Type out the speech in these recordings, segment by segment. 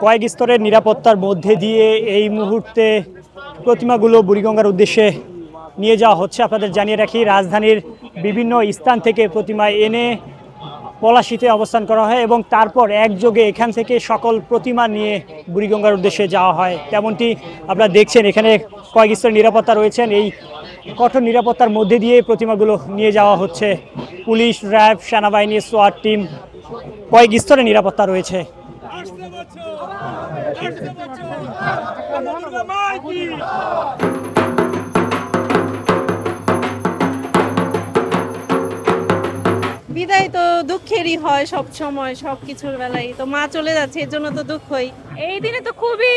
কয়েক স্তরের নিরাপত্তার মধ্যে দিয়ে এই মুহূর্তে প্রতিমাগুলো বুড়িগঙ্গার উদ্দেশ্যে নিয়ে যাওয়া হচ্ছে। আপনাদের জানিয়ে রাখি, রাজধানীর বিভিন্ন স্থান থেকে প্রতিমা এনে পলাশীতে অবস্থান করা হয় এবং তারপর একযোগে এখান থেকে সকল প্রতিমা নিয়ে বুড়িগঙ্গার উদ্দেশ্যে যাওয়া হয়। তেমনটি আপনারা দেখছেন এখানে কয়েক স্তরের নিরাপত্তা রয়েছেন। এই কঠোর নিরাপত্তার মধ্যে দিয়ে প্রতিমাগুলো নিয়ে যাওয়া হচ্ছে। পুলিশ, র্যাব, সেনাবাহিনী, সোয়াট টিম, কয়েক স্তরের নিরাপত্তা রয়েছে। বিদায় তো দুঃখেরই হয় সব সময়, সবকিছুর বেলায় তো মা চলে যাচ্ছে, এর জন্য তো দুঃখই। এই দিনে তো খুবই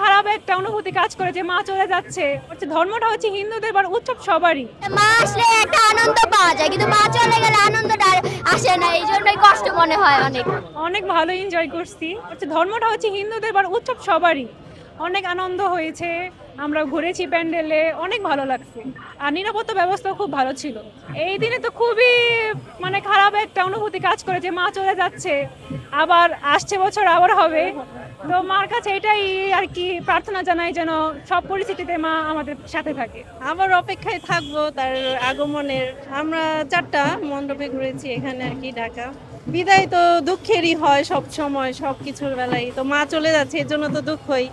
খারাপ একটা অনুভূতি কাজ করে যে মা চলে যাচ্ছে। ধর্মটা হচ্ছে হিন্দুদের উৎসব সবারই। মা আসলে একটা আনন্দ পাওয়া যায়, কিন্তু মা চলে গেলে আনন্দটা আসে না, এই জন্যই কষ্ট মনে হয়। অনেক ভালো এনজয় করছি। ধর্মটা হচ্ছে হিন্দুদের উৎসব সবারই। অনেক আনন্দ হয়েছে, আমরা ঘুরেছি প্যান্ডেলে, অনেক ভালো লাগছে। আর নিরাপত্তা ব্যবস্থা খুব ভালো ছিল। এই দিনে তো খুবই খারাপ একটা অনুভূতি কাজ করে যে মা চলে যাচ্ছে, আবার আসছে বছর আবার হবে। তো মার কাছে এটাই আর কি প্রার্থনা জানাই যেন সব পরিস্থিতিতে মা আমাদের সাথে থাকে। আবার অপেক্ষায় থাকবো তার আগমনের। আমরা 4টা মণ্ডপে ঘুরেছি এখানে আর কি ঢাকা। বিদায় তো দুঃখেরই হয় সব সময়, সবকিছুর বেলায় তো মা চলে যাচ্ছে, এর জন্য তো দুঃখই।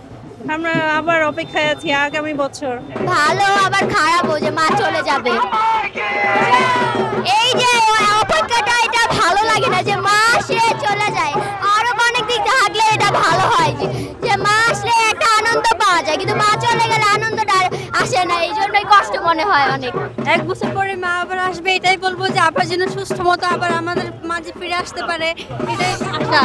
আমরা আবার অপেক্ষায় আছি আগামী বছর। ভালো আবার খারাপও যে মা চলে যাবে, এই যে অপেক্ষাটা, এটা ভালো লাগে না যে মা আসলে চলে যায়। আরো অনেক দিক থাকলে এটা ভালো হয় যে মা আসলে একটা আনন্দ পাওয়া যায়, কিন্তু মা চলে গেলে আনন্দটা আসে না, এই জন্যই কষ্ট মনে হয় অনেক। 1 বছর পরে মা আবার আসবে, এটাই বলবো যে আবার যেন সুস্থ মতো আবার আমাদের মাঝে ফিরে আসতে পারে, এটাই আশা।